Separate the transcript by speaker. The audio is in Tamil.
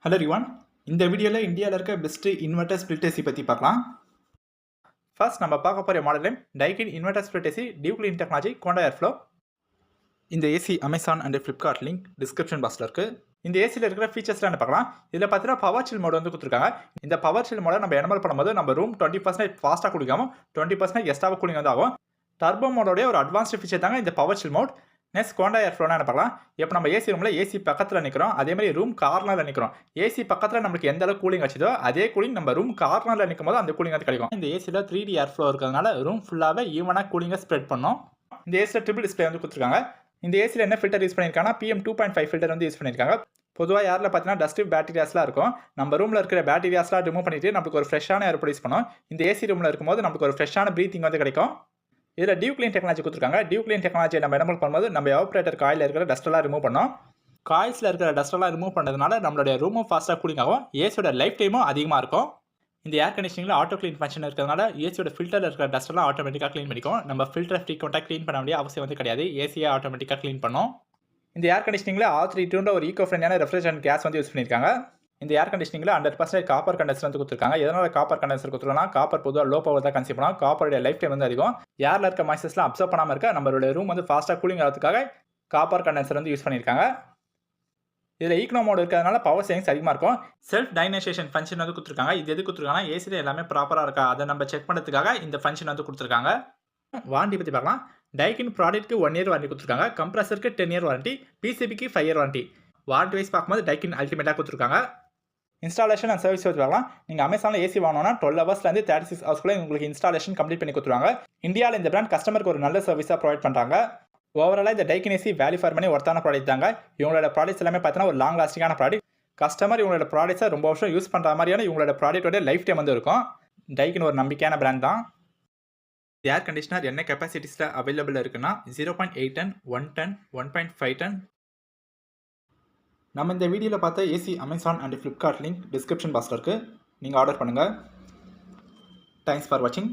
Speaker 1: ஹலோ ரிவான், இந்த வீடியோவில் இந்தியாவில் இருக்க பெஸ்ட் இன்வெர்டர் ஸ்பிளிட் ஏசி பற்றி பார்க்கலாம். ஃபர்ஸ்ட் நம்ம பார்க்க போகிற model name Daikin inverter split AC dew clean technology Coanda airflow. இந்த AC Amazon and Flipkart link description பாக்ஸில் இருக்குது. இந்த ஏசியில் இருக்கிற ஃபீச்சர்ஸ்லாம் பார்க்கலாம். இதில் பார்த்தீங்கன்னா பவர் சில் மோட் வந்து கொடுத்துருக்காங்க. இந்த பவர் சில் மோட நம்ம எனபிள் பண்ணும்போது நம்ம ரூம் 20% ஃபாஸ்ட்டாக கூலிங்காகும், 20% எக்ஸ்ட்ராவாக கூலிங் வந்து ஆகும். டர்போ மோடோடைய ஒரு அட்வான்ஸ்டு ஃபீச்சர் தாங்க இந்த பவர் சில் மோட். நெக்ஸ்ட் கோண்டா ஏர்ஃப்ளோனா என்ன பார்க்கலாம். இப்போ நம்ம ஏசி ரூமில் ஏசி பக்கத்தில் நிற்கிறோம், அதே மாதிரி ரூம் கார்னரில் நிற்கிறோம். ஏசி பக்கத்தில் நம்மளுக்கு எந்த அளவுக்கு கூலிங் வச்சதோ அதே கூலிங் நம்ம ரூம் கார்னரில் நிற்கும் போது அந்த கூலிங் வந்து கிடைக்கும். இந்த ஏசியில் 3D ஏர்ஃப்ளோ இருக்கிறதுனால ரூம் ஃபுல்லாகவே ஈவனாக கூலிங்கை ஸ்ப்ரெட் பண்ணும். இந்த ஏசியில் ட்ரிபிள் டிஸ்பிளே வந்து கொடுத்துருக்காங்க. இந்த ஏசியில் என்ன ஃபில்டர் யூஸ் பண்ணியிருக்காங்கன்னா PM 2.5 ஃபில்டர் வந்து யூஸ் பண்ணியிருக்காங்க. பொதுவாக யாரில் பார்த்தீங்கன்னா டஸ்ட் பேக்டீரியாஸ்லாம் இருக்கும். நம்ம ரூமில் இருக்கிற பேக்டீரியாஸ்லாம் ரிமூவ் பண்ணிட்டு நம்மளுக்கு ஒரு ஃப்ரெஷ்ஷான ஏர் ப்ரொடியூஸ் பண்ணும். இந்த ஏசி ரூமில் இருக்கும்போது நமக்கு ஒரு ஃப்ரெஷ்ஷான ப்ரீத்திங் வந்து கிடைக்கும். இதில் டியூ கிளீன் டெக்னாலஜி கொடுத்துருக்காங்க. டியூ கிளீன் டெக்னாலஜி நம்ம எனபிள் பண்ணும்போது நம்ம எவாப்ரேட்டர் காயில் இருக்கிற டஸ்ட்டெல்லாம் ரிமூவ் பண்ணோம். காயில்ஸில் இருக்கிற டஸ்ட்டெல்லாம் ரிமூவ் பண்ணதுனால நம்மளுடைய ரூமும் ஃபாஸ்ட்டாக கூலிங் ஆகும், ஏசியோட லைஃப் டைமும் அதிகமாக இருக்கும். இந்த ஏர் கண்டிஷனிங்கில் ஆட்டோ க்ளீன் ஃபங்க்ஷன் இருக்கிறதுனால ஏசியோட ஃபில்டரில் இருக்கிற டஸ்ட்டெல்லாம் ஆட்டோமேட்டிக்காக க்ளீன் பண்ணிக்கும். நம்ம ஃபில்டர் ஃப்ரீக்வெண்ட்டாக க்ளீன் பண்ண வேண்டிய அவசியம் வந்து கிடையாது, ஏசியை ஆட்டோமேட்டிக்காக க்ளீன் பண்ணும். இந்த ஏர் கண்டிஷனிங்கில் R32 ஒரு ஈகோ ஃப்ரெண்ட்லியான ரெஃப்ரிஜரன்ட் கேஸ் வந்து யூஸ் பண்ணியிருக்காங்க. இந்த ஏர் கண்டிஷனிங்கில் 100% காப்பர் கண்டென்சர் வந்து கொடுத்துருக்காங்க. எதனால் காப்பர் கண்டென்சர் கொடுத்துருக்காங்க, காப்பர் பொதுவாக லோ பவர் தான் கன்சியூம் பண்ணலாம். காப்பருடைய லைஃப் டைம் வந்து அதிகம். ஏரில் இருக்க மாய்ஸ்சர்ஸ்லாம் அப்சர்வ் பண்ணாமல் இருக்க நம்மளுடைய ரூம் வந்து ஃபாஸ்ட்டாக கூலிங் ஆகிறதுக்காக காப்பர் கண்டென்சர் வந்து யூஸ் பண்ணியிருக்காங்க. இதில் ஈக்னோ மோட் இருக்கிறதுனால பவர் சேவிங்ஸ் அதிகமாக இருக்கும். செல்ஃப் டைனேஷன் ஃபங்க்ஷன் வந்து கொடுத்துருக்காங்க. இது எது கொடுத்துருக்காங்கன்னா ஏசியில் எல்லாமே ப்ராப்பராக இருக்கா அதை நம்ம செக் பண்ணுறதுக்காக இந்த ஃபங்க்ஷன் வந்து கொடுத்துருக்காங்க. வாரண்டி பற்றி பார்க்கலாம். டைக்கின் ப்ராடக்ட்டுக்கு 1 இயர் வாரண்டி கொடுத்துருக்காங்க. கம்ப்ரஸருக்கு 10 இயர் வாரண்டி, பிசிபிக்கு 5 இயர் வாரண்டி. வாரண்டி வைஸ் பார்க்கும்போது டைக்கின் அல்டிமேட்டாக கொடுத்துருக்காங்க. இன்ஸ்டாலேஷன் அண்ட் சர்வீஸ் வச்சு பார்க்கலாம். நீங்கள் அமேசானில் ஏசி வாங்கினோன்னா 12 ஹவர்ஸ்லேருந்து 36 ஹவர்ஸ்க்குள்ளே உங்களுக்கு இன்ஸ்டாலேஷன் கம்ப்ளீட் பண்ணி கொடுத்துருவாங்க. இந்தியாவில் இந்த பிராண்ட் கஸ்டமருக்கு ஒரு நல்ல சர்வீஸாக ப்ரொவைட் பண்ணுறாங்க. ஓவராலாக இந்த Daikin AC value for money ஒர்த்தான ப்ராடக்ட் தாங்க. இவங்களோட ப்ராடக்ட்ஸ் எல்லாமே பார்த்தீங்கன்னா ஒரு லாங் லாஸ்டிங்கான ப்ராடக்ட். கஸ்டமர் இவங்களோட ப்ராடக்ட்ஸை ரொம்ப வருஷம் யூஸ் பண்ணுற மாதிரியான இவங்களோட ப்ராடக்ட்டோட லைஃப் டைம் வந்து இருக்கும். டைக்கின் ஒரு நம்பிக்கையான பிராண்ட் தான். ஏர் கண்டிஷனர் என்ன கெப்பாசிட்டிஸில் அவைலபிள் இருக்குன்னா 0.8 டன், 1 டன், 1.5 டன். நம்ம இந்த வீடியோவில் பார்த்த AC Amazon and Flipkart link description பாக்ஸில் இருக்குது, நீங்கள் ஆர்டர் பண்ணுங்கள். தேங்க்ஸ் ஃபார் வாட்சிங்.